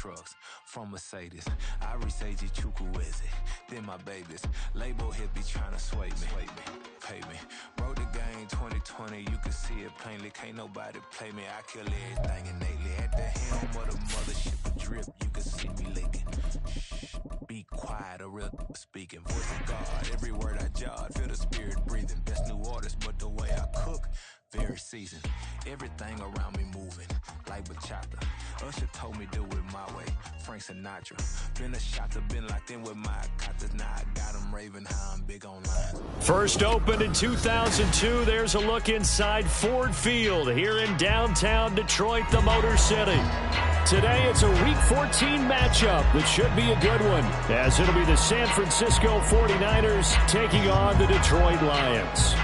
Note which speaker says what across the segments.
Speaker 1: trucks from Mercedes. I research Chukwueze, then my babies. Label hit be trying to sway me, pay me. Wrote the game 2020, you can see it plainly. Can't nobody play me, I kill everything innately. At the helm of the mothership drip, you can see me leaking. Shh, be quiet, a real speaking. Voice of God, every word I jot, feel the spirit breathing. Best new orders, but the way I cook, very seasoned. Everything around me moving, like bachata. Usher told me do it my way, Frank Sinatra. Been a shotter, been locked in with my cotters. Now I got them raving how I'm big online.
Speaker 2: First opened in 2002, there's a look inside Ford Field here in downtown Detroit, the Motor City. Today it's a Week 14 matchup that should be a good one, as it'll be the San Francisco 49ers taking on the Detroit Lions.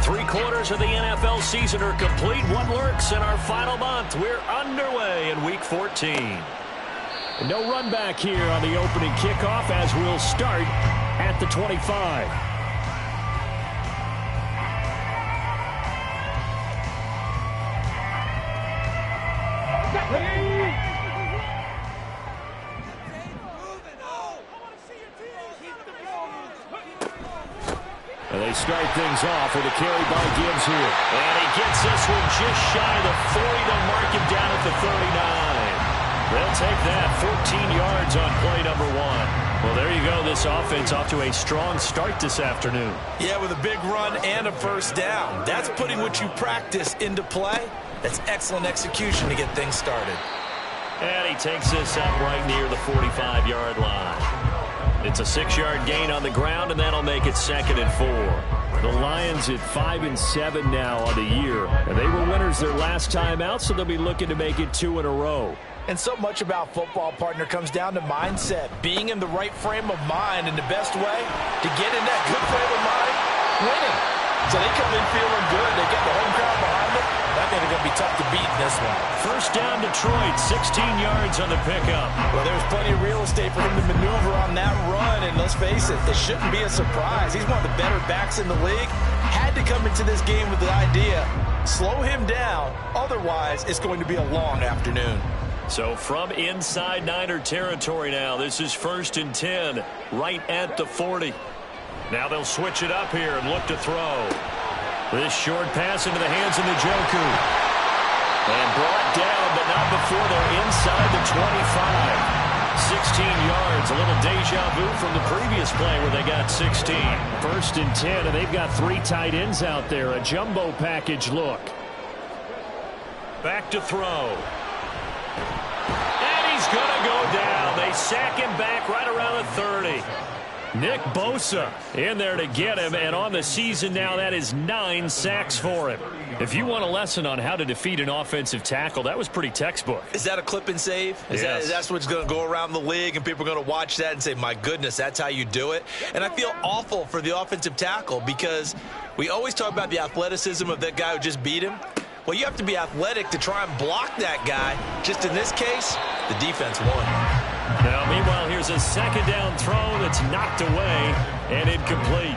Speaker 2: Three-quarters of the NFL season are complete. One lurks in our final month. We're underway in Week 14. And no run back here on the opening kickoff as we'll start at the 25. And they start things off with a carry by Gibbs here. And he gets this one just shy of the 40. They'll mark him down at the 39. They'll take that 14 yards on play number 1. Well, there you go. This offense off to a strong start this afternoon.
Speaker 3: Yeah, with a big run and a first down. That's putting what you practice into play. That's excellent execution to get things started.
Speaker 2: And he takes this up right near the 45-yard line. It's a 6-yard gain on the ground, and that'll make it 2nd and 4. The Lions at 5-7 now on the year. And they were winners their last time out, so they'll be looking to make it 2 in a row.
Speaker 3: And so much about football, partner, comes down to mindset. Being in the right frame of mind, and the best way to get in that good frame of mind, winning. So they come in feeling good. They get the home crowd behind them. I think they're going to be tough to beat in this one.
Speaker 2: First down Detroit, 16 yards on the pickup.
Speaker 3: Well, there's plenty of real estate for him to maneuver on that run, and let's face it, it shouldn't be a surprise. He's one of the better backs in the league. Had to come into this game with the idea, slow him down, otherwise it's going to be a long afternoon.
Speaker 2: So from inside Niner territory now, this is 1st and 10, right at the 40. Now they'll switch it up here and look to throw. This short pass into the hands of Njoku. And brought down, but not before they're inside the 25. 16 yards, a little deja vu from the previous play where they got 16. 1st and 10, and they've got 3 tight ends out there. A jumbo package look. Back to throw. And he's going to go down. They sack him back right around the 30. Nick Bosa in there to get him, and on the season now, that is 9 sacks for him. If you want a lesson on how to defeat an offensive tackle, that was pretty textbook.
Speaker 3: Is that a clip and save?
Speaker 2: Yes.
Speaker 3: That's what's going to go around the league, and people are going to watch that and say, my goodness, that's how you do it? And I feel awful for the offensive tackle because we always talk about the athleticism of that guy who just beat him. Well, you have to be athletic to try and block that guy. Just in this case, the defense won.
Speaker 2: Now, meanwhile, here's a 2nd down throw that's knocked away and incomplete.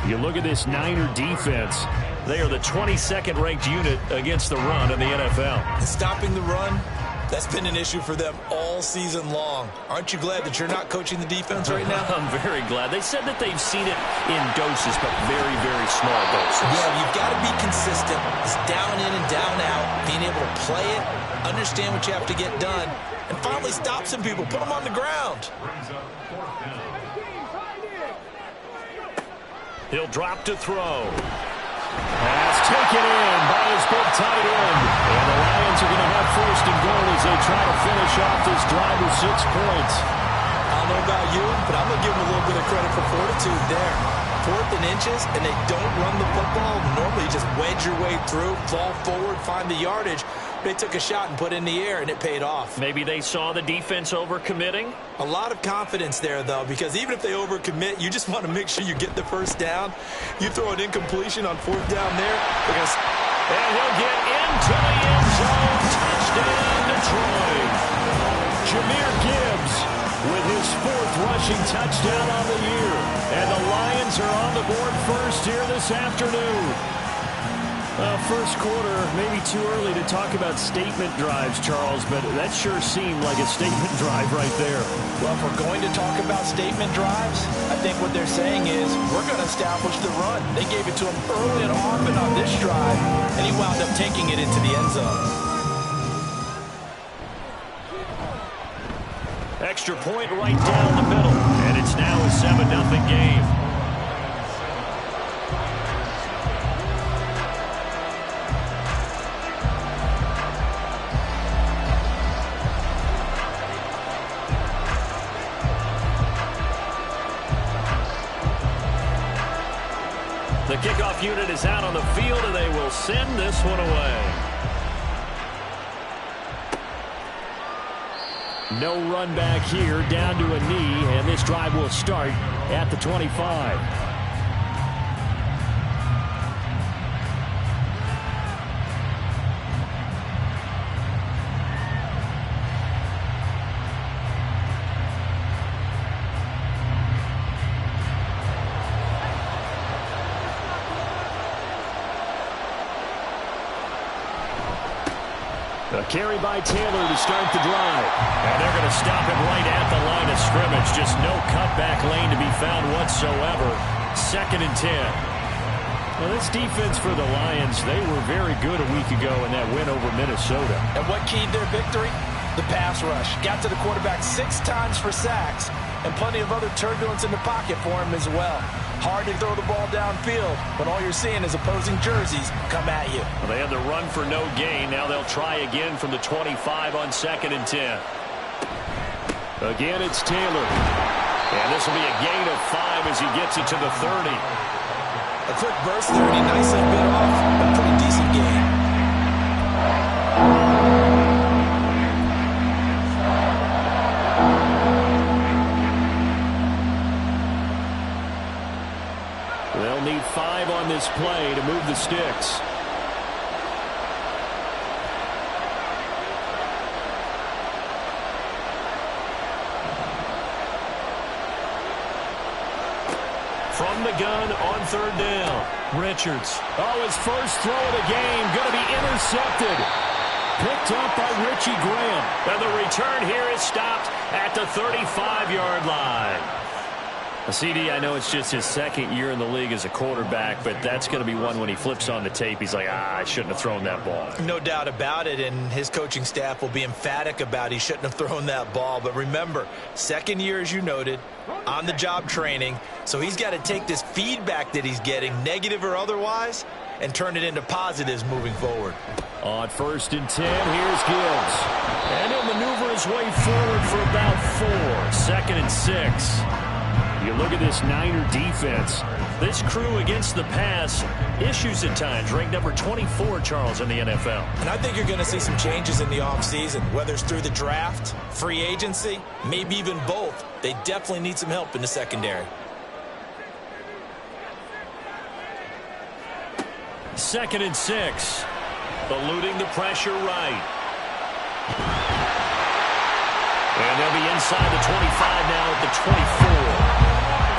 Speaker 2: You look at this Niner defense. They are the 22nd ranked unit against the run in the NFL.
Speaker 3: And stopping the run, that's been an issue for them all season long. Aren't you glad that you're not coaching the defense right now?
Speaker 2: I'm very glad. They said that they've seen it in doses, but very, very small doses.
Speaker 3: Yeah, you've got to be consistent. It's down in and down out, being able to play it, understand what you have to get done, and finally stop some people, put them on the ground.
Speaker 2: He'll drop to throw. Pass taken in by his big tight end. And the Lions are going to have 1st and goal as they try to finish off this drive with 6 points.
Speaker 3: I don't know about you, but I'm going to give them a little bit of credit for fortitude there. 4th and inches, and they don't run the football. Normally, you just wedge your way through, fall forward, find the yardage. They took a shot and put it in the air, and it paid off.
Speaker 2: Maybe they saw the defense overcommitting.
Speaker 3: A lot of confidence there, though, because even if they overcommit, you just want to make sure you get the first down. You throw an incompletion on 4th down there.
Speaker 2: And he'll get into the end zone. Touchdown, Detroit. Jahmyr Gibbs with his 4th rushing touchdown on the year. And the Lions are on the board first first here this afternoon. First quarter, maybe too early to talk about statement drives, Charles, but that sure seemed like a statement drive right there.
Speaker 3: Well, if we're going to talk about statement drives, I think what they're saying is we're going to establish the run. They gave it to him early and often on this drive, and he wound up taking it into the end zone.
Speaker 2: Extra point right down the middle, and it's now a 7-0 game. The kickoff unit is out on the field, and they will send this one away. No run back here, down to a knee, and this drive will start at the 25. A carry by Taylor to start the drive. And they're going to stop him right at the line of scrimmage. Just no cutback lane to be found whatsoever. 2nd and 10. Well, this defense for the Lions, they were very good a week ago in that win over Minnesota.
Speaker 3: And what keyed their victory? The pass rush. Got to the quarterback 6 times for sacks, and plenty of other turbulence in the pocket for him as well. Hard to throw the ball downfield when all you're seeing is opposing jerseys come at you.
Speaker 2: Well, they had the run for no gain. Now they'll try again from the 25 on 2nd and 10. Again, it's Taylor. And this will be a gain of 5 as he gets it to the 30.
Speaker 3: A quick burst there, and he nicely bit off a pretty decent gain.
Speaker 2: They'll need 5 on this play to move the sticks. From the gun on 3rd down. Richards. Oh, his first throw of the game. Going to be intercepted. Picked up by Richie Graham. And the return here is stopped at the 35-yard line. CD, I know it's just his 2nd year in the league as a quarterback, but that's going to be one when he flips on the tape. He's like, I shouldn't have thrown that ball.
Speaker 3: No doubt about it, and his coaching staff will be emphatic about he shouldn't have thrown that ball. But remember, 2nd year, as you noted, on-the-job training, so he's got to take this feedback that he's getting, negative or otherwise, and turn it into positives moving forward.
Speaker 2: On 1st and 10, here's Gibbs. And he'll maneuver his way forward for about 4. 2nd and 6. You look at this Niner defense. This crew against the pass, issues at times. Ranked number 24, Charles, in the NFL.
Speaker 3: And I think you're going to see some changes in the offseason, whether it's through the draft, free agency, maybe even both. They definitely need some help in the secondary.
Speaker 2: 2nd and 6. Eluding the pressure right. And they'll be inside the 25 now at the 24.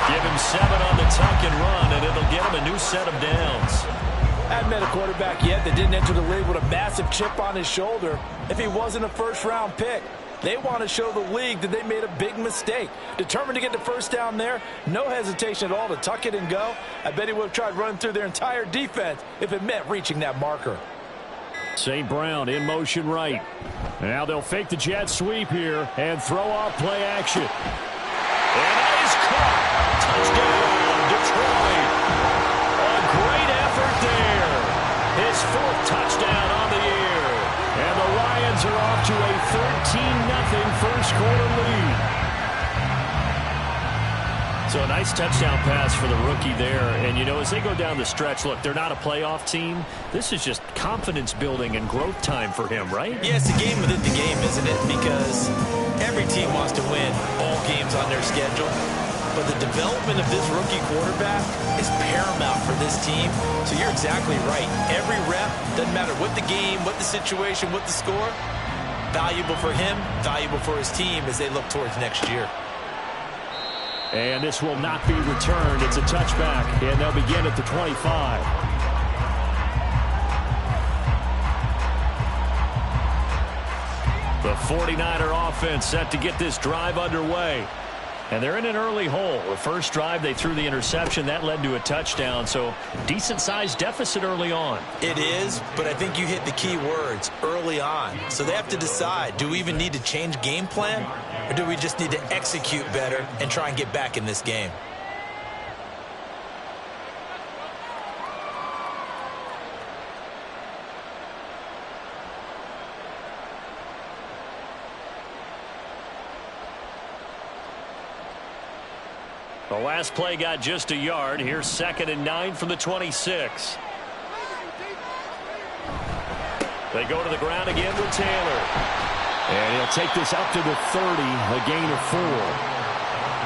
Speaker 2: Give him 7 on the tuck and run, and it'll get him a new set of downs.
Speaker 3: Hadn't met a quarterback yet that didn't enter the league with a massive chip on his shoulder if he wasn't a first-round pick. They want to show the league that they made a big mistake. Determined to get the first down there, no hesitation at all to tuck it and go. I bet he would have tried running through their entire defense if it meant reaching that marker.
Speaker 2: St. Brown in motion right. Now they'll fake the jet sweep here and throw off play action. And that is caught. Touchdown, Detroit. A great effort there. His 4th touchdown on the year. And the Lions are off to a 13-0 first quarter lead. So a nice touchdown pass for the rookie there. And, you know, as they go down the stretch, look, they're not a playoff team. This is just confidence building and growth time for him, right?
Speaker 3: Yeah, it's a game within the game, isn't it? Because every team wants to win all games on their schedule. But the development of this rookie quarterback is paramount for this team. So you're exactly right. Every rep, doesn't matter what the game, what the situation, what the score, valuable for him, valuable for his team as they look towards next year.
Speaker 2: And this will not be returned. It's a touchback, and they'll begin at the 25. The 49er offense set to get this drive underway. And they're in an early hole. The first drive, they threw the interception. That led to a touchdown, so decent-sized deficit early on.
Speaker 3: It is, but I think you hit the key words, early on. So they have to decide, do we even need to change game plan, or do we just need to execute better and try and get back in this game?
Speaker 2: The last play got just a yard. Here's 2nd and 9 from the 26. They go to the ground again with Taylor. And he'll take this up to the 30, a gain of 4.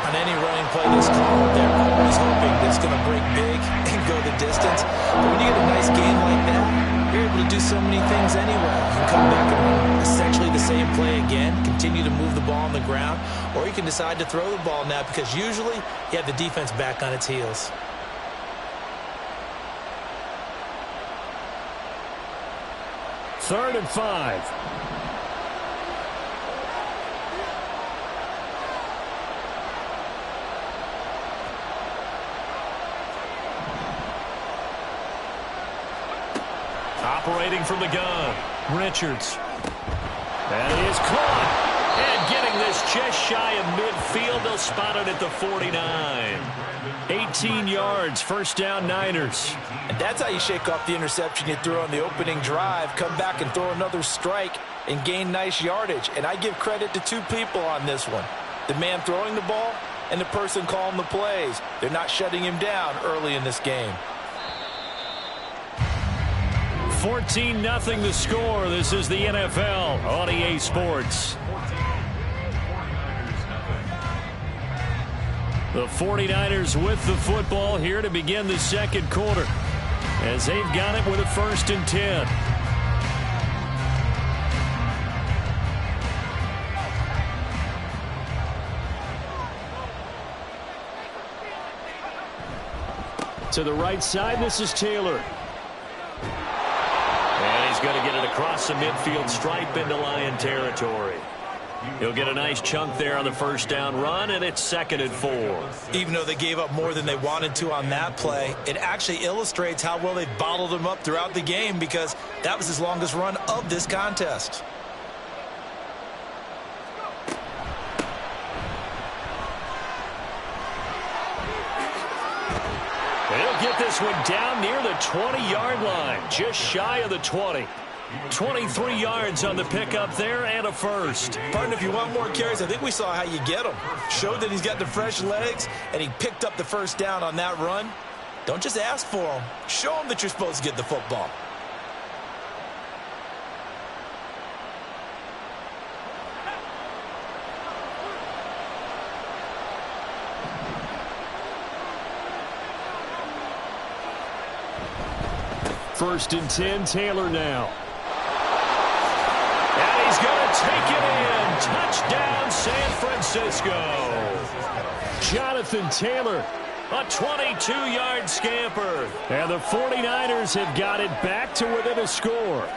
Speaker 3: On any running play this call, they're always hoping that it's going to break big and go the distance. But when you get a nice game like that, you're able to do so many things anyway. You can come back and run essentially the same play again, continue to move the ball on the ground, or you can decide to throw the ball now because usually you have the defense back on its heels.
Speaker 2: Third and 5. Operating from the gun, Richards. And he is caught. And getting this just shy of midfield. They'll spot it at the 49. 18 yards, first down Niners.
Speaker 3: And that's how you shake off the interception you threw on the opening drive. Come back and throw another strike and gain nice yardage. And I give credit to two people on this one. The man throwing the ball and the person calling the plays. They're not shutting him down early in this game.
Speaker 2: 14-0 the score. This is the NFL on EA Sports. The 49ers with the football here to begin the second quarter as they've got it with a 1st and 10. To the right side, this is Taylor. And he's going to get it across the midfield stripe into Lion territory. He'll get a nice chunk there on the first down run, and it's 2nd and 4.
Speaker 3: Even though they gave up more than they wanted to on that play, it actually illustrates how well they bottled them up throughout the game because that was his longest run of this contest.
Speaker 2: He'll get this one down near the 20-yard line, just shy of the 20. 23 yards on the pickup there and a first.
Speaker 3: Partner, if you want more carries, I think we saw how you get them. Showed that he's got the fresh legs, and he picked up the first down on that run. Don't just ask for them. Show them that you're supposed to get the football.
Speaker 2: First and 10, Taylor now. And he's going to take it in. Touchdown, San Francisco. Jonathan Taylor, a 22-yard scamper. And the 49ers have got it back to within a score.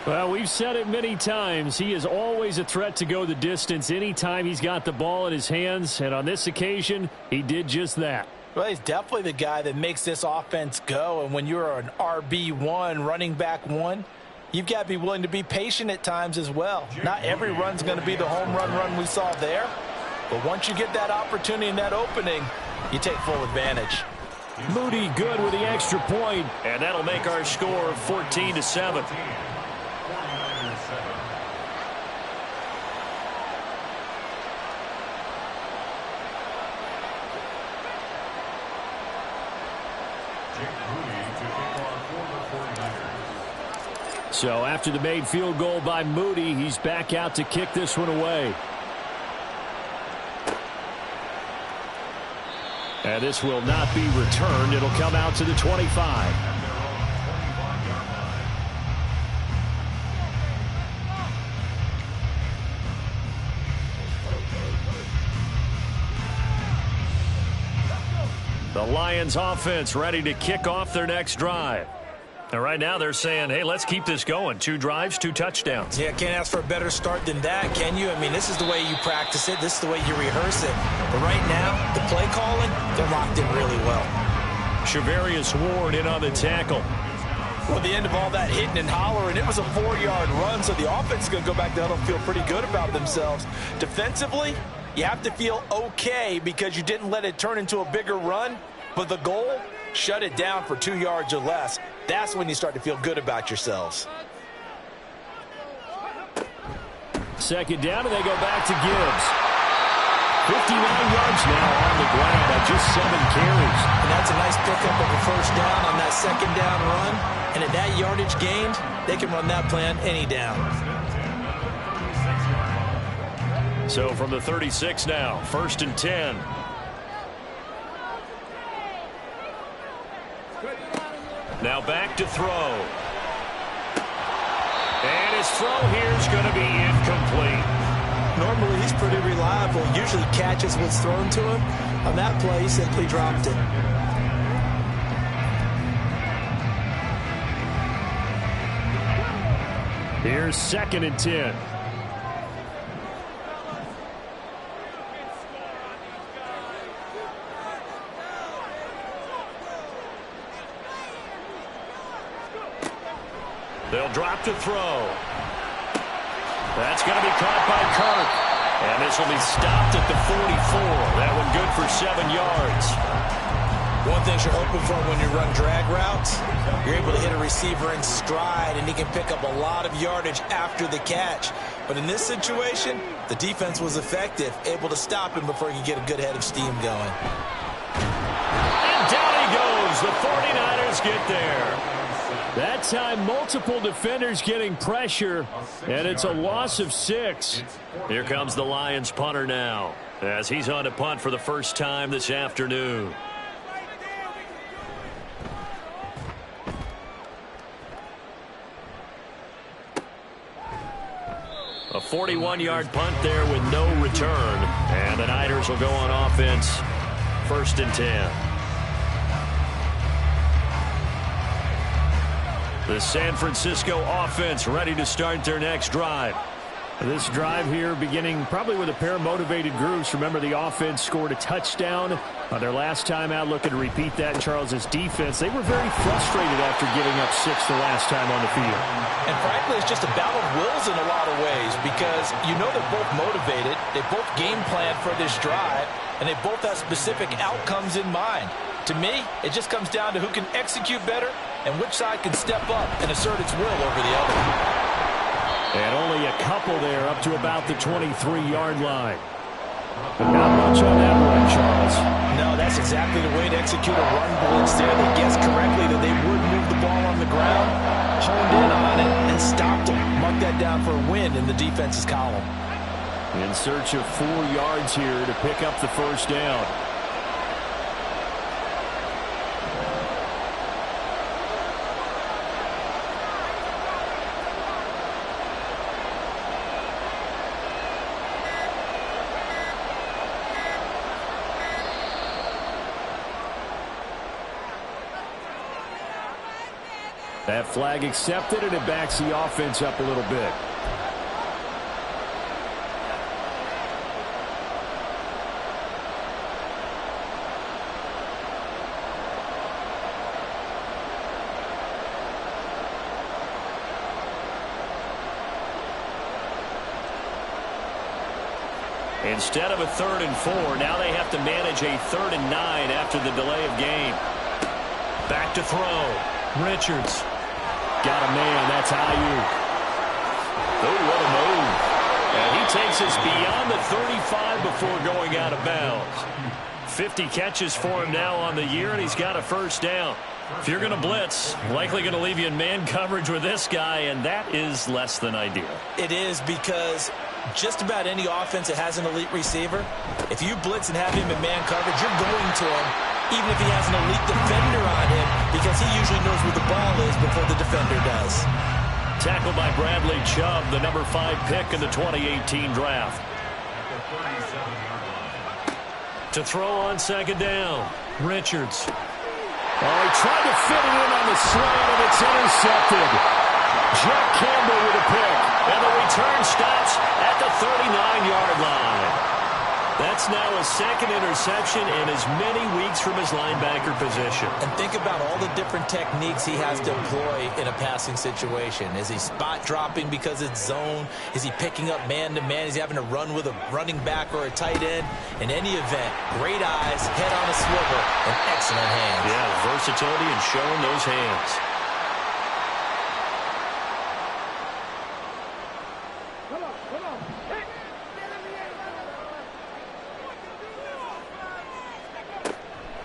Speaker 2: Well, we've said it many times. He is always a threat to go the distance anytime he's got the ball in his hands. And on this occasion, he did just that.
Speaker 3: Well, he's definitely the guy that makes this offense go. And when you're an RB1, running back one, you've got to be willing to be patient at times as well. Not every run's going to be the home run we saw there. But once you get that opportunity and that opening, you take full advantage.
Speaker 2: Moody good with the extra point, and that'll make our score 14-7. So after the made field goal by Moody, he's back out to kick this one away. And this will not be returned. It'll come out to the 25. The Lions offense ready to kick off their next drive. And right now they're saying, hey, let's keep this going. 2 drives, 2 touchdowns.
Speaker 3: Yeah, can't ask for a better start than that, can you? I mean, this is the way you practice it. This is the way you rehearse it. But right now, the play calling, they're locked in really well.
Speaker 2: Shavarius Ward in on the tackle.
Speaker 3: Well, the end of all that hitting and hollering, it was a 4-yard run, so the offense is going to go back down and feel pretty good about themselves. Defensively, you have to feel okay because you didn't let it turn into a bigger run, but the goal, shut it down for 2 yards or less. That's when you start to feel good about yourselves.
Speaker 2: Second down, and they go back to Gibbs. 59 yards now on the ground at just 7 carries.
Speaker 3: And that's a nice pickup of a first down on that second down run. And at that yardage gained, they can run that plan any down.
Speaker 2: So from the 36 now, 1st and 10. Now back to throw. And his throw here is going to be incomplete.
Speaker 3: Normally, he's pretty reliable. Usually catches what's thrown to him. On that play, he simply dropped it.
Speaker 2: Here's 2nd and 10. They'll drop to throw. That's going to be caught by Kirk. And this will be stopped at the 44. That one good for 7 yards.
Speaker 3: One thing you're hoping for when you run drag routes, you're able to hit a receiver in stride, and he can pick up a lot of yardage after the catch. But in this situation, the defense was effective, able to stop him before he could get a good head of steam going.
Speaker 2: And down he goes. The 49ers get there. That time, multiple defenders getting pressure, and it's a loss of 6. Here comes the Lions punter now, as he's on to punt for the first time this afternoon. A 41-yard punt there with no return, and the Niners will go on offense, 1st and 10. The San Francisco offense ready to start their next drive. This drive here beginning probably with a pair of motivated groups. Remember, the offense scored a touchdown on their last time out. Looking to repeat that in Charles's defense. They were very frustrated after giving up 6 the last time on the field.
Speaker 3: And frankly, it's just a battle of wills in a lot of ways because you know they're both motivated. They both game plan for this drive, and they both have specific outcomes in mind. To me, it just comes down to who can execute better and which side can step up and assert its will over the other.
Speaker 2: And only a couple there up to about the 23-yard line. But not much on that one, Charles.
Speaker 3: No, that's exactly the way to execute a run blitz there. They guessed correctly that they would move the ball on the ground, honed in on it, and stopped them. Mark that down for a win in the defense's column.
Speaker 2: In search of 4 yards here to pick up the first down. That flag accepted, and it backs the offense up a little bit. Instead of a 3rd and 4, now they have to manage a 3rd and 9 after the delay of game. Back to throw. Richards. Got a man. That's Ayuk. Oh, what a move. And he takes us beyond the 35 before going out of bounds. 50 catches for him now on the year, and he's got a first down. If you're going to blitz, likely going to leave you in man coverage with this guy, and that is less than ideal.
Speaker 3: It is because just about any offense that has an elite receiver, if you blitz and have him in man coverage, you're going to him, even if he has an elite defender on him, because he usually knows where the ball is before the defender does.
Speaker 2: Tackled by Bradley Chubb, the number 5 pick in the 2018 draft. To throw on 2nd down. Richards. Oh, he tried to fit it in on the slant, and it's intercepted. Jack Campbell with a pick. And the return stops at the 39-yard line. That's now a second interception in as many weeks from his linebacker position.
Speaker 3: And think about all the different techniques he has to employ in a passing situation. Is he spot dropping because it's zone? Is he picking up man-to-man? Is he having to run with a running back or a tight end? In any event, great eyes, head on a swivel, and excellent hands.
Speaker 2: Yeah, versatility and showing those hands.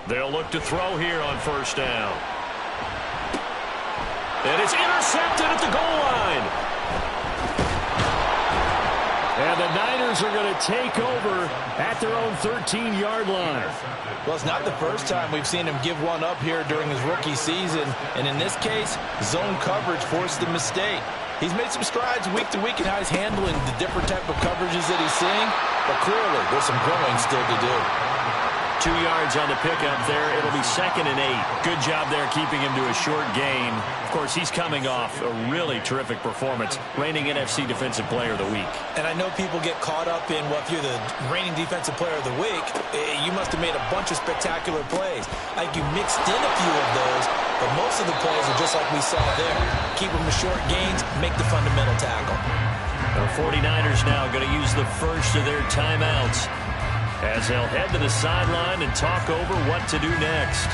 Speaker 2: They'll look to throw here on first down. And it's intercepted at the goal line. And the Niners are going to take over at their own 13-yard line.
Speaker 3: Well, it's not the first time we've seen him give one up here during his rookie season. And in this case, zone coverage forced the mistake. He's made some strides week to week in how he's handling the different type of coverages that he's seeing. But clearly, there's some growing still to do.
Speaker 2: 2 yards on the pickup there. It'll be 2nd and 8. Good job there keeping him to a short gain. Of course, he's coming off a really terrific performance, reigning NFC Defensive Player of the Week.
Speaker 3: And I know people get caught up in, well, if you're the reigning Defensive Player of the Week, you must have made a bunch of spectacular plays. I think you mixed in a few of those, but most of the plays are just like we saw there. Keep them to short gains, make the fundamental tackle.
Speaker 2: The 49ers now going to use the first of their timeouts, as they'll head to the sideline and talk over what to do next.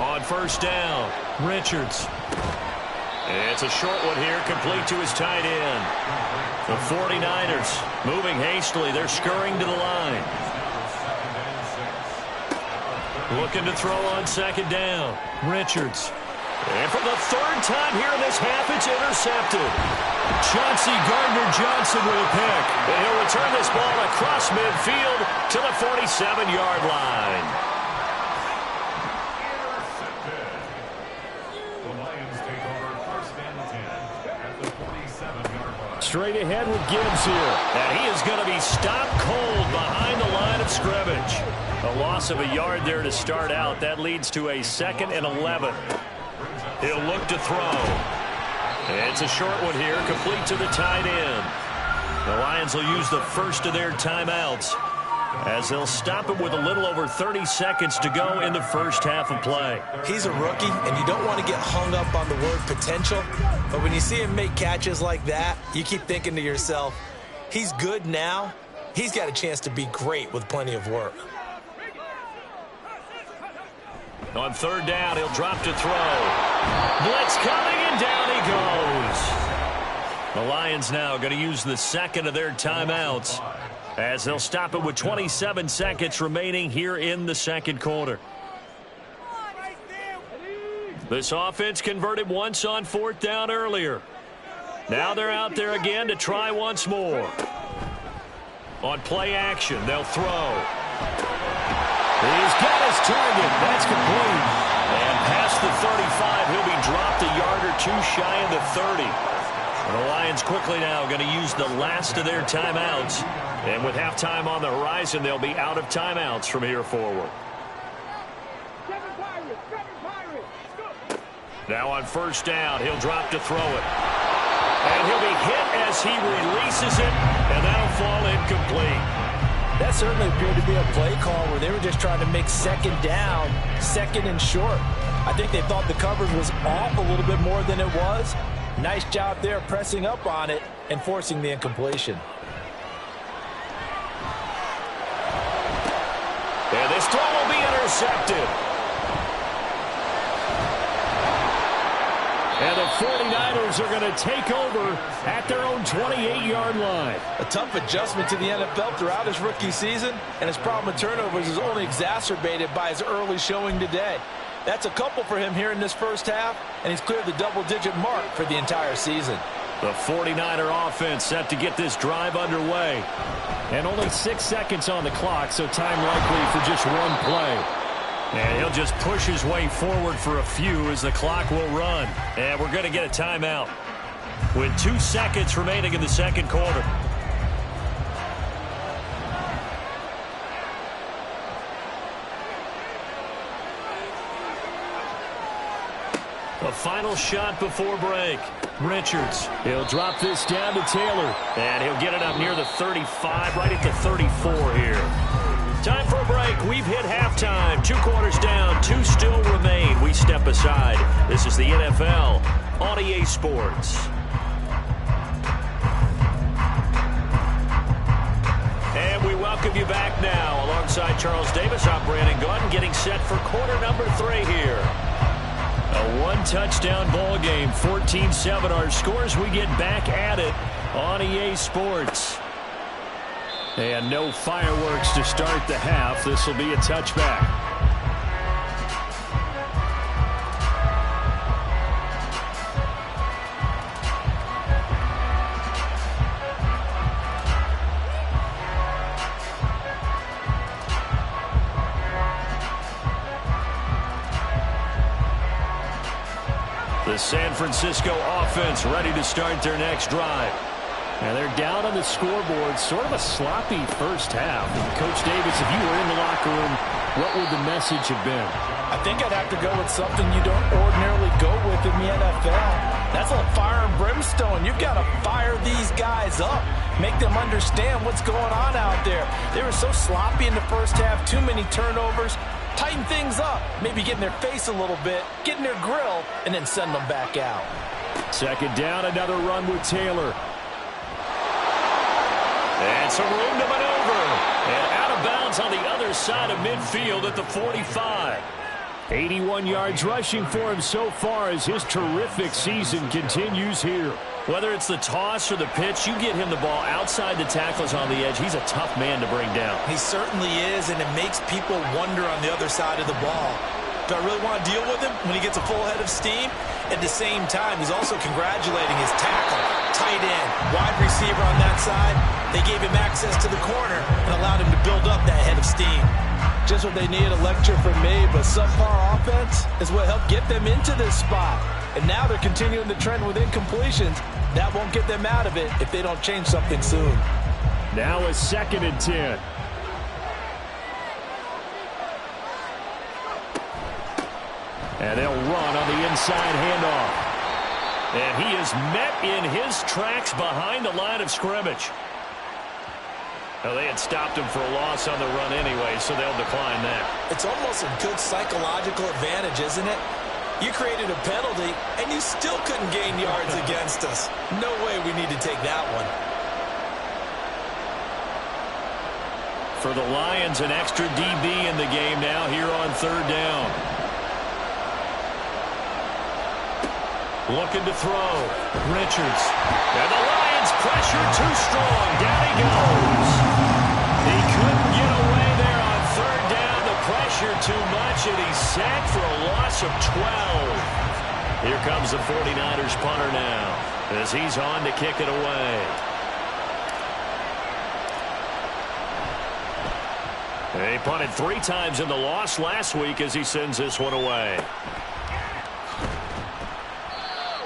Speaker 2: On first down, Richards. It's a short one here, complete to his tight end. The 49ers moving hastily. They're scurrying to the line. Looking to throw on second down. Richards. And for the third time here in this half, it's intercepted. Chauncey Gardner-Johnson with a pick. And he'll return this ball across midfield to the 47-yard line. Straight ahead with Gibbs here. And he is going to be stopped cold behind the line of scrimmage. A loss of a yard there to start out. That leads to a 2nd and 11. He'll look to throw. It's a short one here, complete to the tight end. The Lions will use the first of their timeouts, as they'll stop it with a little over 30 seconds to go in the first half of play.
Speaker 3: He's a rookie, and you don't want to get hung up on the word potential. But when you see him make catches like that, you keep thinking to yourself, he's good now. He's got a chance to be great with plenty of work.
Speaker 2: On third down, he'll drop to throw. Blitz coming, and down he goes. The Lions now going to use the second of their timeouts, as they'll stop it with 27 seconds remaining here in the second quarter. This offense converted once on fourth down earlier. Now they're out there again to try once more. On play action, they'll throw. He's got his target. That's complete. And past the 35, he'll be dropped a yard or two shy of the 30. And the Lions quickly now going to use the last of their timeouts. And with halftime on the horizon, they'll be out of timeouts from here forward. Now on first down, he'll drop to throw it. And he'll be hit as he releases it, and that'll fall incomplete.
Speaker 3: That certainly appeared to be a play call where they were just trying to make second down, second and short. I think they thought the coverage was off a little bit more than it was. Nice job there pressing up on it and forcing the incompletion.
Speaker 2: And this throw will be intercepted. And the 49ers are going to take over at their own 28-yard line.
Speaker 3: A tough adjustment to the NFL throughout his rookie season, and his problem with turnovers is only exacerbated by his early showing today. That's a couple for him here in this first half, and he's cleared the double-digit mark for the entire season.
Speaker 2: The 49er offense set to get this drive underway. And only 6 seconds on the clock, so time likely for just one play. And he'll just push his way forward for a few as the clock will run. And we're going to get a timeout with 2 seconds remaining in the second quarter. A final shot before break. Richards, he'll drop this down to Taylor. And he'll get it up near the 35, right at the 34 here. Time for a break. We've hit halftime. 2 quarters down, 2 still remain. We step aside. This is the NFL on EA Sports. And we welcome you back now. Alongside Charles Davis, I'm Brandon Gaudin, getting set for quarter number 3 here. A 1-touchdown ball game, 14-7 our scores. We get back at it on EA Sports. And no fireworks to start the half. This will be a touchback. The San Francisco offense ready to start their next drive. And they're down on the scoreboard. Sort of a sloppy first half. And Coach Davis, if you were in the locker room, what would the message have been?
Speaker 4: I think I'd have to go with something you don't ordinarily go with in the NFL. That's a fire and brimstone. You've got to fire these guys up. Make them understand what's going on out there. They were so sloppy in the first half. Too many turnovers. Tighten things up. Maybe get in their face a little bit. Get in their grill. And then send them back out.
Speaker 2: Second down, another run with Taylor. And some room to maneuver. And out of bounds on the other side of midfield at the 45. 81 yards rushing for him so far as his terrific season continues here. Whether it's the toss or the pitch, you get him the ball outside the tackles on the edge. He's a tough man to bring down.
Speaker 3: He certainly is, and it makes people wonder on the other side of the ball. Do I really want to deal with him when he gets a full head of steam? At the same time, he's also congratulating his tackle, tight end, wide receiver on that side. They gave him access to the corner and allowed him to build up that head of steam.
Speaker 4: Just what they need, a lecture from me, but subpar offense is what helped get them into this spot. And now they're continuing the trend with incompletions. That won't get them out of it if they don't change something soon.
Speaker 2: Now a 2nd and 10. And they'll run on the inside handoff. And he is met in his tracks behind the line of scrimmage. Well, they had stopped him for a loss on the run anyway, so they'll decline that.
Speaker 3: It's almost a good psychological advantage, isn't it? You created a penalty, and you still couldn't gain yards against us. No way we need to take that one.
Speaker 2: For the Lions, an extra DB in the game now here on 3rd down. Looking to throw. Richards. And the Lions pressure too strong. Down he goes. He couldn't get away there on 3rd down. The pressure too much, and he's sacked for a loss of 12. Here comes the 49ers punter now as he's on to kick it away. They punted 3 times in the loss last week as he sends this one away.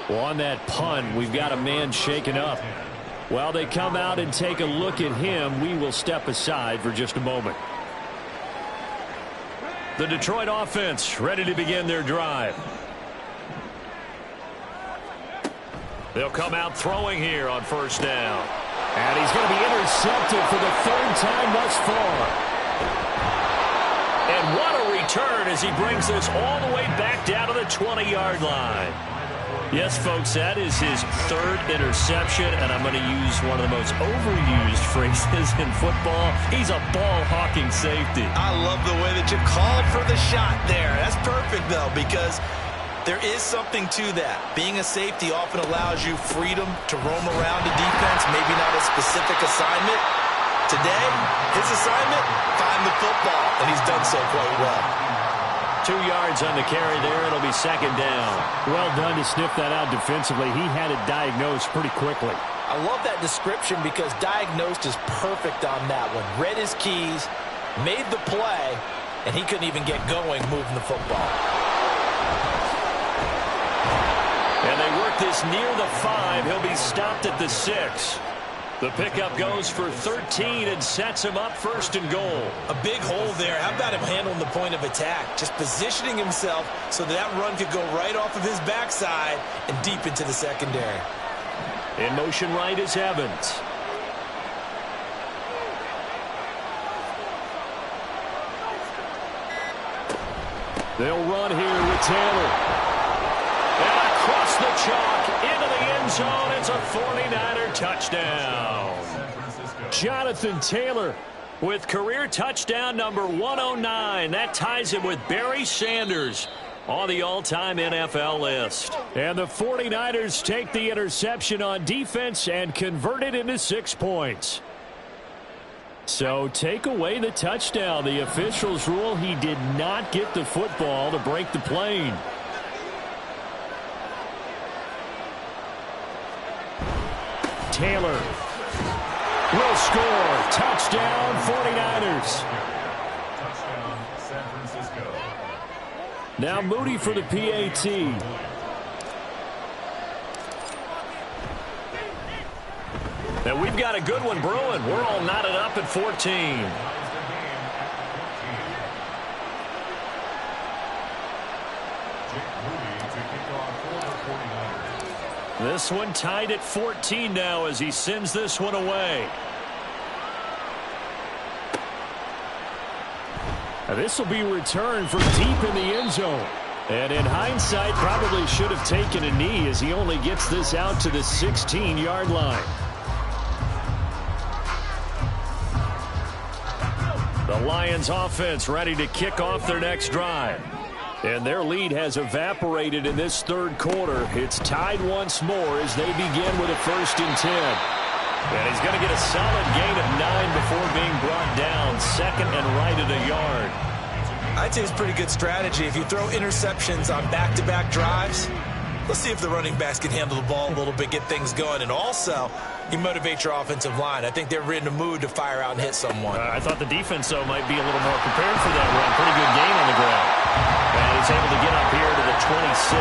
Speaker 2: Well, on that punt, we've got a man shaken up. While they come out and take a look at him, we will step aside for just a moment. The Detroit offense ready to begin their drive. They'll come out throwing here on 1st down. And he's going to be intercepted for the 3rd time thus far. And what a return as he brings this all the way back down to the 20-yard line. Yes, folks, that is his 3rd interception, and I'm going to use one of the most overused phrases in football. He's a ball-hawking safety.
Speaker 3: I love the way that you called for the shot there. That's perfect, though, because there is something to that. Being a safety often allows you freedom to roam around the defense, maybe not a specific assignment. Today, his assignment, find the football, and he's done so quite well.
Speaker 2: 2 yards on the carry there. It'll be second down.
Speaker 5: Well done to sniff that out defensively. He had it diagnosed pretty quickly.
Speaker 4: I love that description because diagnosed is perfect on that one. Read his keys, made the play, and he couldn't even get going moving the football.
Speaker 2: And they work this near the 5. He'll be stopped at the 6. The pickup goes for 13 and sets him up first and goal.
Speaker 3: A big hole there. How about him handling the point of attack? Just positioning himself so that run could go right off of his backside and deep into the secondary.
Speaker 2: In motion right is Evans. They'll run here with Taylor. And across the chalk into the end zone. It's a 49er touchdown. Jonathan Taylor with career touchdown number 109. That ties him with Barry Sanders on the all-time NFL list. And the 49ers take the interception on defense and convert it into 6 points. So take away the touchdown. The officials rule he did not get the football to break the plane. Taylor will score. Touchdown 49ers. Now Moody for the PAT. And we've got a good one brewing. We're all knotted up at 14. This one tied at 14 now as he sends this one away. Now this will be returned from deep in the end zone. And in hindsight, probably should have taken a knee as he only gets this out to the 16-yard line. The Lions offense ready to kick off their next drive. And their lead has evaporated in this third quarter. It's tied once more as they begin with a 1st and 10. And he's going to get a solid gain of 9 before being brought down. 2nd and right at a yard.
Speaker 3: I'd say it's pretty good strategy. If you throw interceptions on back-to-back drives, let's see if the running backs can handle the ball a little bit, get things going. And also, you motivate your offensive line. I think they're in the mood to fire out and hit someone.
Speaker 2: I thought the defense, though, might be a little more prepared for that run. Pretty good gain on the ground. And he's able to get up here to the 26.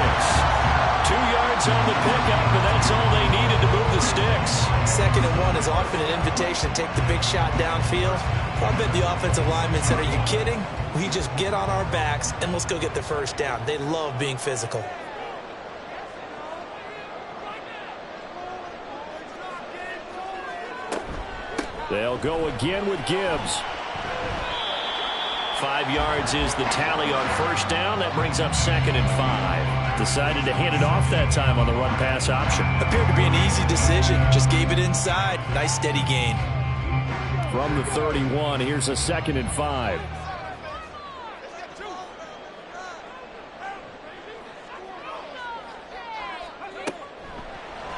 Speaker 2: 2 yards on the pickup, and that's all they needed to move the sticks.
Speaker 3: 2nd and 1 is often an invitation to take the big shot downfield. I bet the offensive lineman said, are you kidding? We just get on our backs and let's go get the first down. They love being physical.
Speaker 2: They'll go again with Gibbs. 5 yards is the tally on 1st down. That brings up 2nd and 5. Decided to hand it off that time on the run-pass option.
Speaker 3: Appeared to be an easy decision. Just gave it inside. Nice steady gain.
Speaker 2: From the 31, here's a 2nd and 5.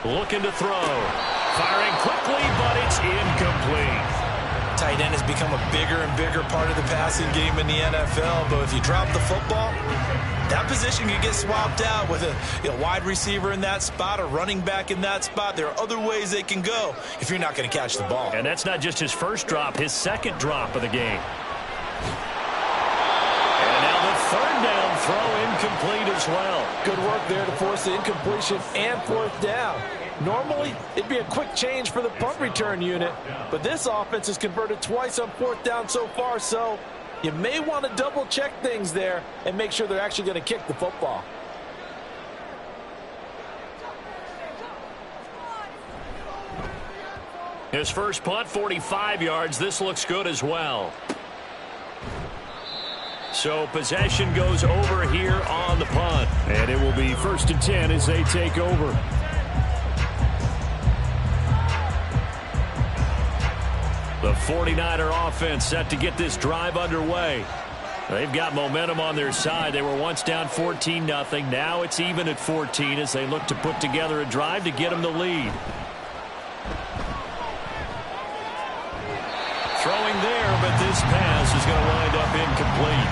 Speaker 2: Looking to throw. Firing quickly, but it's incomplete.
Speaker 3: Tight end has become a bigger and bigger part of the passing game in the NFL. But if you drop the football, that position can get swapped out with a wide receiver in that spot, a running back in that spot. There are other ways they can go if you're not going to catch the ball.
Speaker 2: And that's not just his first drop, his 2nd drop of the game. And now the 3rd down throw incomplete as well.
Speaker 4: Good work there to force the incompletion and 4th down. Normally, it'd be a quick change for the punt return unit, but this offense has converted twice on 4th down so far, so you may want to double-check things there and make sure they're actually going to kick the football.
Speaker 2: His first punt, 45 yards. This looks good as well. So possession goes over here on the punt. And it will be 1st and 10 as they take over. The 49er offense set to get this drive underway. They've got momentum on their side. They were once down 14-0. Now it's even at 14 as they look to put together a drive to get them the lead. Throwing there, but this pass is going to wind up incomplete.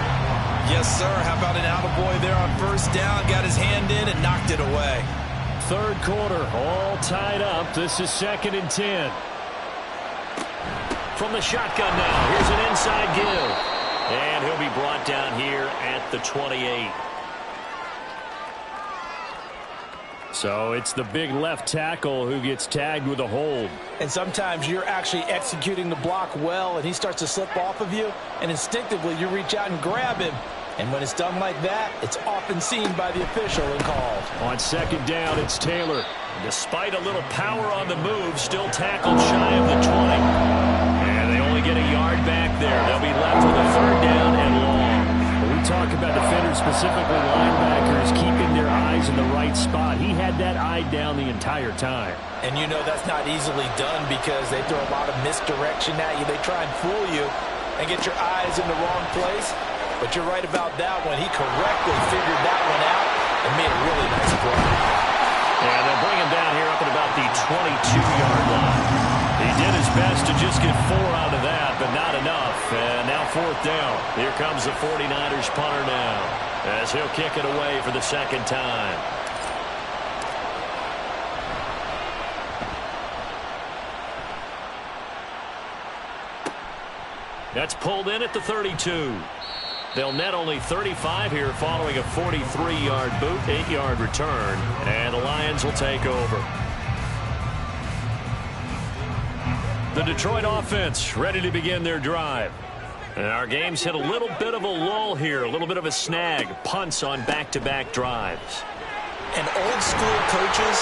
Speaker 4: Yes, sir. How about an attaboy there on first down? Got his hand in and knocked it away.
Speaker 2: Third quarter, all tied up. This is 2nd and 10. From the shotgun now, here's an inside give. And he'll be brought down here at the 28. So it's the big left tackle who gets tagged with a hold.
Speaker 4: And sometimes you're actually executing the block well, and he starts to slip off of you, and instinctively you reach out and grab him. And when it's done like that, it's often seen by the official and called.
Speaker 2: On 2nd down, it's Taylor. Despite a little power on the move, still tackled shy of the 20. And they only get a yard back there. They'll be left with a 3rd down and long. When we talk about defenders, specifically linebackers, keeping their eyes in the right spot. He had that eye down the entire time.
Speaker 4: And you know that's not easily done because they throw a lot of misdirection at you. They try and fool you and get your eyes in the wrong place. But you're right about that one. He correctly figured that one out and made a really nice play.
Speaker 2: And they'll bring him down here up at about the 22-yard line. He did his best to just get 4 out of that, but not enough. And now 4th down. Here comes the 49ers punter now, as he'll kick it away for the 2nd time. That's pulled in at the 32. They'll net only 35 here following a 43-yard boot, 8-yard return, and the Lions will take over. The Detroit offense ready to begin their drive. And our game's hit a little bit of a lull here, a little bit of a snag, punts on back-to-back drives.
Speaker 4: And old-school coaches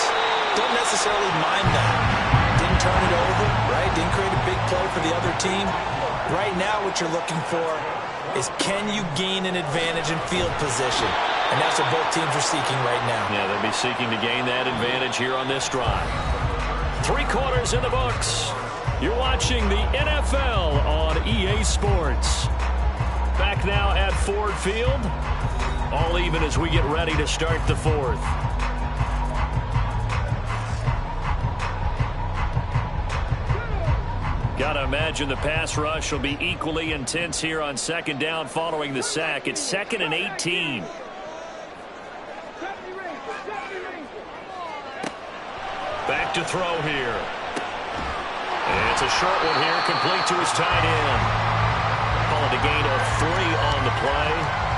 Speaker 4: don't necessarily mind that. Didn't turn it over, right? Didn't create a big play for the other team. Right now what you're looking for is can you gain an advantage in field position? And that's what both teams are seeking right now.
Speaker 2: Yeah, they'll be seeking to gain that advantage here on this drive. 3 quarters in the books. You're watching the NFL on EA Sports. Back now at Ford Field. All even as we get ready to start the 4th. Gotta imagine the pass rush will be equally intense here on 2nd down following the sack. It's 2nd and 18. Back to throw here. And it's a short one here, complete to his tight end. Call it a gain of 3 on the play.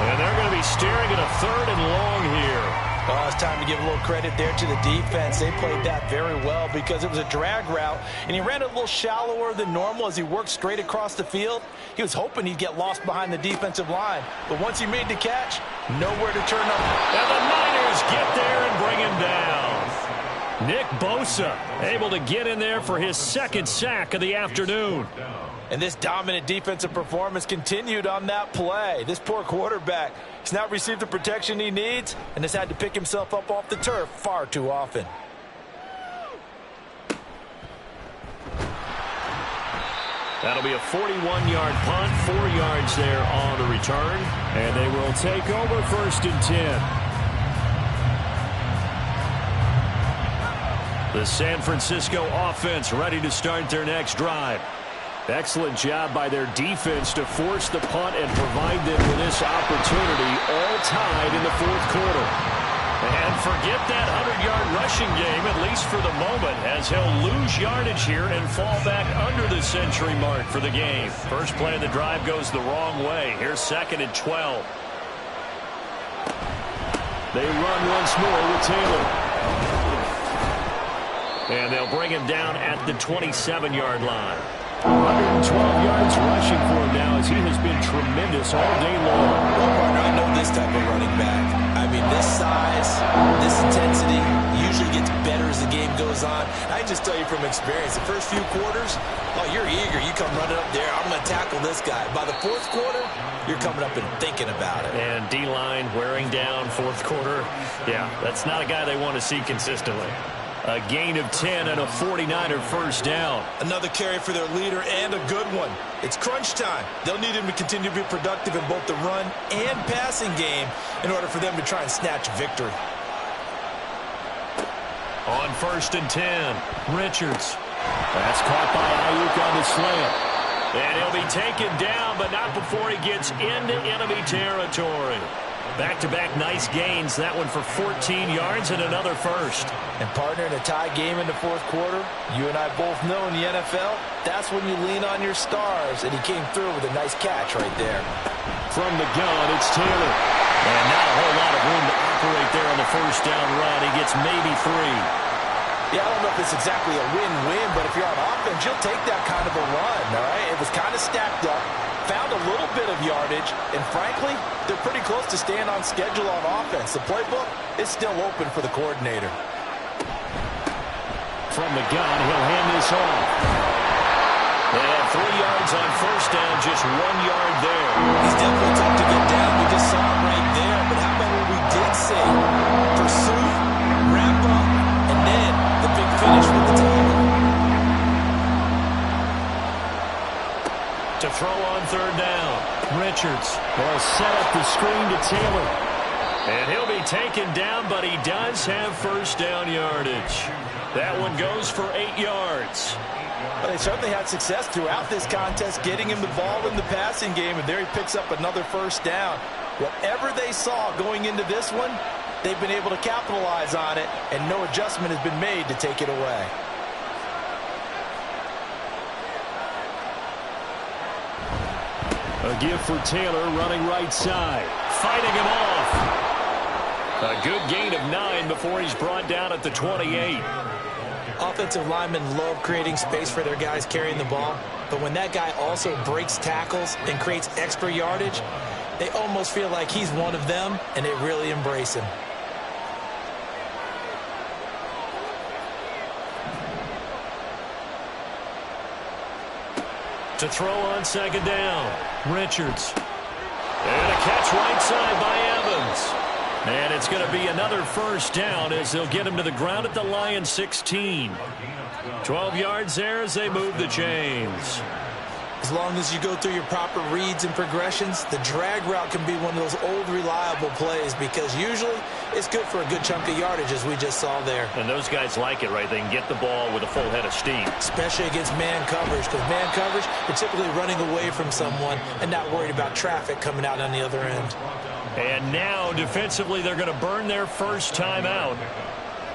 Speaker 2: And they're going to be staring at a 3rd and long here.
Speaker 4: Oh, it's time to give a little credit there to the defense. They played that very well because it was a drag route, and he ran a little shallower than normal as he worked straight across the field. He was hoping he'd get lost behind the defensive line, but once he made the catch, nowhere to turn up.
Speaker 2: And the Niners get there and bring him down. Nick Bosa able to get in there for his 2nd sack of the afternoon.
Speaker 4: And this dominant defensive performance continued on that play. This poor quarterback has not received the protection he needs and has had to pick himself up off the turf far too often.
Speaker 2: That'll be a 41-yard punt, 4 yards there on the return. And they will take over 1st and 10. The San Francisco offense ready to start their next drive. Excellent job by their defense to force the punt and provide them with this opportunity, all tied in the 4th quarter. And forget that 100-yard rushing game, at least for the moment, as he'll lose yardage here and fall back under the century mark for the game. First play of the drive goes the wrong way. Here's 2nd and 12. They run once more with Taylor. And they'll bring him down at the 27-yard line. 112 yards rushing for him now as he has been tremendous all day long.
Speaker 4: Well, partner, I know this type of running back. I mean, this size, this intensity usually gets better as the game goes on. I can just tell you from experience, the first few quarters, oh, you're eager. You come running up there, I'm going to tackle this guy. By the 4th quarter, you're coming up and thinking about it.
Speaker 2: And D-line wearing down 4th quarter. Yeah, that's not a guy they want to see consistently. A gain of 10 and a 49er first down.
Speaker 4: Another carry for their leader and a good one. It's crunch time. They'll need him to continue to be productive in both the run and passing game in order for them to try and snatch victory.
Speaker 2: On 1st and 10, Richards. That's caught by Ayuk on the slant. And he'll be taken down, but not before he gets into enemy territory. Back-to-back nice gains. That one for 14 yards and another first.
Speaker 4: And partner, in a tie game in the fourth quarter, you and I both know in the NFL, that's when you lean on your stars. And he came through with a nice catch right there.
Speaker 5: From the gun, it's Taylor.
Speaker 2: And not a whole lot of room to operate there on the first down run. He gets maybe 3.
Speaker 4: Yeah, I don't know if it's exactly a win-win, but if you're on offense, you'll take that kind of a run, all right? It was kind of stacked up. Found a little bit of yardage, and frankly, they're pretty close to staying on schedule on offense. The playbook is still open for the coordinator.
Speaker 5: From the gun, he'll hand this off.
Speaker 2: And 3 yards on first down, just 1 yard there.
Speaker 3: He's definitely tough to get down. We just saw him right there. But how about what we did see? Pursue, wrap up, and then the big finish with the tackle.
Speaker 2: To throw on third down, Richards will set up the screen to Taylor. And he'll be taken down, but he does have first down yardage. That one goes for 8 yards.
Speaker 4: Well, they certainly had success throughout this contest, getting him the ball in the passing game, and there he picks up another first down. Whatever they saw going into this one, they've been able to capitalize on it, and no adjustment has been made to take it away.
Speaker 5: A give for Taylor running right side.
Speaker 2: Fighting him off. A good gain of 9 before he's brought down at the 28.
Speaker 3: Offensive linemen love creating space for their guys carrying the ball, but when that guy also breaks tackles and creates extra yardage, they almost feel like he's one of them, and they really embrace him.
Speaker 2: To throw on second down, Richards. And a catch right side by Evans. And it's going to be another first down as they'll get him to the ground at the Lions 16. 12 yards there as they move the chains.
Speaker 3: As long as you go through your proper reads and progressions, the drag route can be one of those old reliable plays because usually it's good for a good chunk of yardage as we just saw there.
Speaker 2: And those guys like it, right? They can get the ball with a full head of steam.
Speaker 3: Especially against man coverage, because man coverage, you're typically running away from someone and not worried about traffic coming out on the other end.
Speaker 2: And now defensively they're going to burn their first time out.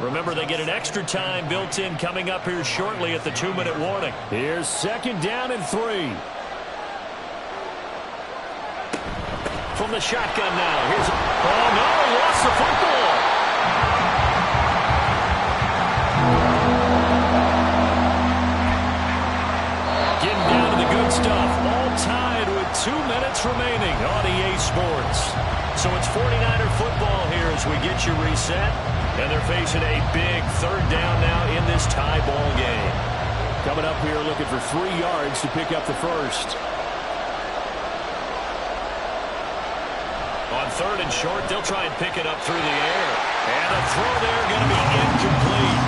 Speaker 2: Remember, they get an extra time built in coming up here shortly at the 2-minute warning.
Speaker 5: Here's second down and 3.
Speaker 2: From the shotgun now. Here's oh no, he lost the football. Getting down to the good stuff. All tied with 2 minutes remaining on EA Sports. So it's 49er football here as we get you reset. And they're facing a big third down now in this tie ball game.
Speaker 5: Coming up here looking for 3 yards to pick up the first.
Speaker 2: On third and short, they'll try and pick it up through the air. And a throw there going to be incomplete.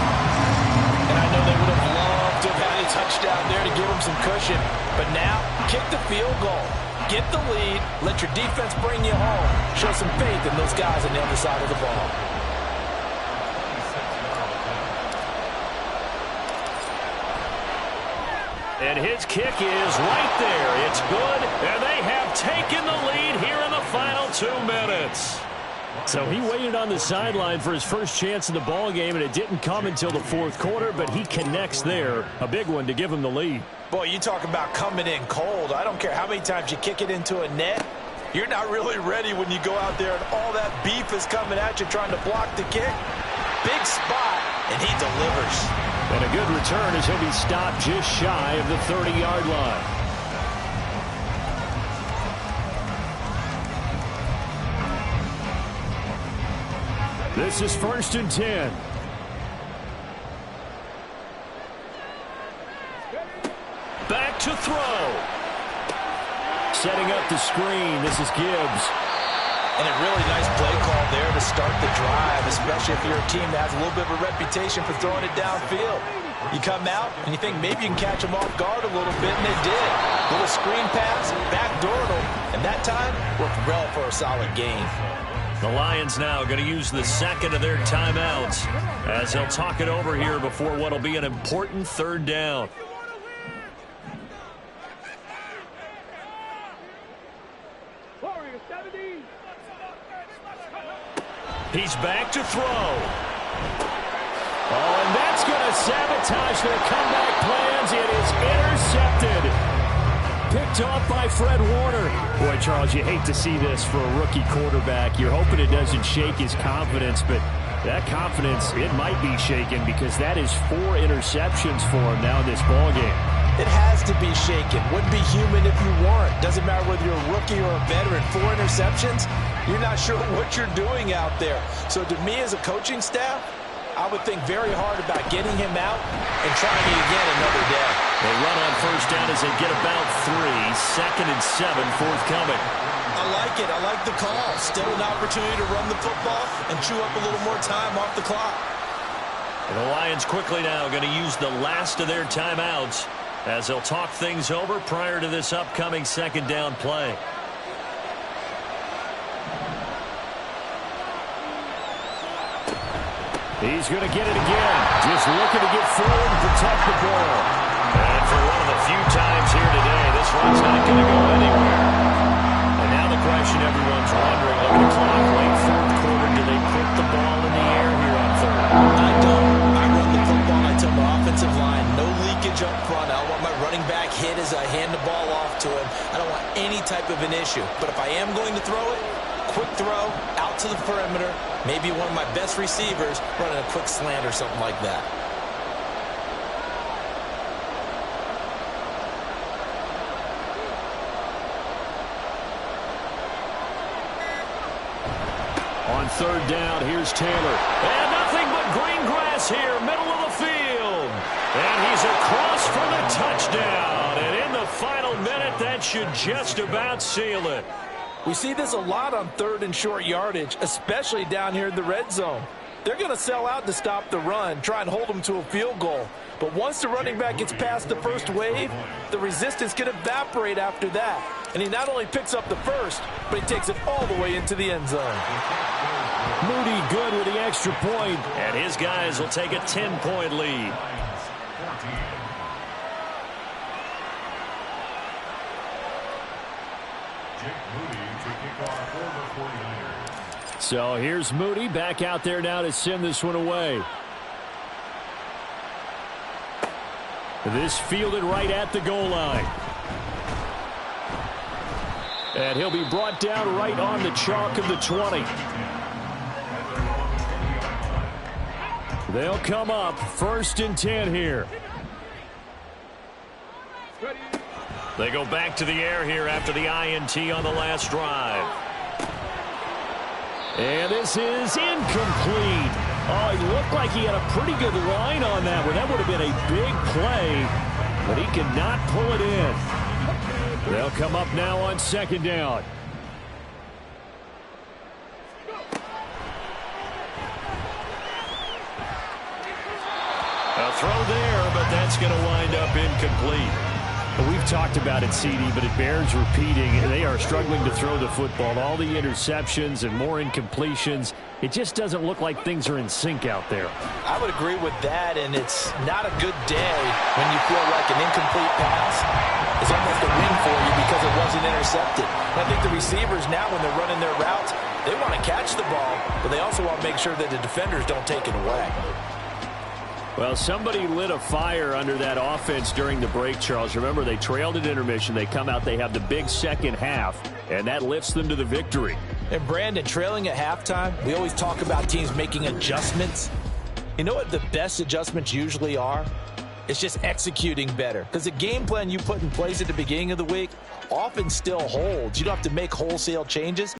Speaker 4: And I know they would have loved to have had a touchdown there to give them some cushion. But now, kick the field goal. Get the lead. Let your defense bring you home. Show some faith in those guys on the other side of the ball.
Speaker 2: And his kick is right there. It's good, and they have taken the lead here in the final 2 minutes.
Speaker 5: So he waited on the sideline for his first chance in the ball game, and it didn't come until the fourth quarter, but he connects there. A big one to give him the lead.
Speaker 4: Boy, you talk about coming in cold. I don't care how many times you kick it into a net. You're not really ready when you go out there and all that beef is coming at you trying to block the kick. Big spot, and he delivers.
Speaker 5: And a good return as he'll be stopped just shy of the 30-yard line. This is 1st and 10.
Speaker 2: Back to throw.
Speaker 5: Setting up the screen. This is Gibbs.
Speaker 4: And a really nice play call there to start the drive, especially if you're a team that has a little bit of a reputation for throwing it downfield. You come out and you think maybe you can catch them off guard a little bit, and they did. Little screen pass, backdoored them, and that time worked well for a solid gain.
Speaker 2: The Lions now going to use the second of their timeouts as they'll talk it over here before what will be an important third down. He's back to throw. Oh, and that's going to sabotage their comeback plans. It is intercepted. Picked off by Fred Warner. Boy, Charles, you hate to see this for a rookie quarterback. You're hoping it doesn't shake his confidence, but that confidence, it might be shaken because that is 4 interceptions for him now in this ballgame.
Speaker 4: It has to be shaken. Wouldn't be human if you weren't. Doesn't matter whether you're a rookie or a veteran. 4 interceptions, you're not sure what you're doing out there. So to me as a coaching staff, I would think very hard about getting him out and trying it again another day.
Speaker 2: They run on first down as they get about 3. 2nd and 7 forthcoming.
Speaker 3: I like it. I like the call. Still an opportunity to run the football and chew up a little more time off the clock.
Speaker 2: And the Lions quickly now going to use the last of their timeouts as they'll talk things over prior to this upcoming 2nd down play.
Speaker 5: He's going to get it again. Just looking to get forward and protect the ball.
Speaker 2: And for one of the few times here today, this run's not going to go anywhere. And now the question everyone's wondering, look at the clock, late 4th quarter, do they put the ball in the air here on 3rd?
Speaker 3: I don't. I run the football. I tell my offensive line, no leakage up front. I don't want my running back hit as I hand the ball off to him. I don't want any type of an issue. But if I am going to throw it, quick throw, out to the perimeter, maybe one of my best receivers running a quick slant or something like that.
Speaker 2: On 3rd down, here's Taylor. And nothing but green grass here, middle of the field. And he's across for the touchdown. And in the final minute, that should just about seal it.
Speaker 4: We see this a lot on 3rd and short yardage, especially down here in the red zone. They're going to sell out to stop the run, try and hold them to a field goal. But once the running back gets past the first wave, the resistance can evaporate after that. And he not only picks up the first, but he takes it all the way into the end zone.
Speaker 5: Moody good with the extra point.
Speaker 2: And his guys will take a 10-point lead.
Speaker 5: So here's Moody back out there now to send this one away. This fielded right at the goal line. And he'll be brought down right on the chalk of the 20. They'll come up 1st and 10 here.
Speaker 2: They go back to the air here after the INT on the last drive.
Speaker 5: And this is incomplete. Oh, he looked like he had a pretty good line on that one. That would have been a big play, but he could not pull it in. They'll come up now on 2nd down.
Speaker 2: A throw there, but that's going to wind up incomplete.
Speaker 5: We've talked about it, CD, but it bears repeating. They are struggling to throw the football. All the interceptions and more incompletions. It just doesn't look like things are in sync out there.
Speaker 4: I would agree with that, and it's not a good day when you feel like an incomplete pass is almost a win for you because it wasn't intercepted. And I think the receivers now, when they're running their routes, they want to catch the ball, but they also want to make sure that the defenders don't take it away.
Speaker 5: Well, somebody lit a fire under that offense during the break, Charles. Remember, they trailed at intermission. They come out, they have the big second half, and that lifts them to the victory.
Speaker 4: And, Brandon, trailing at halftime, we always talk about teams making adjustments. You know what the best adjustments usually are? It's just executing better. Because the game plan you put in place at the beginning of the week often still holds. You don't have to make wholesale changes.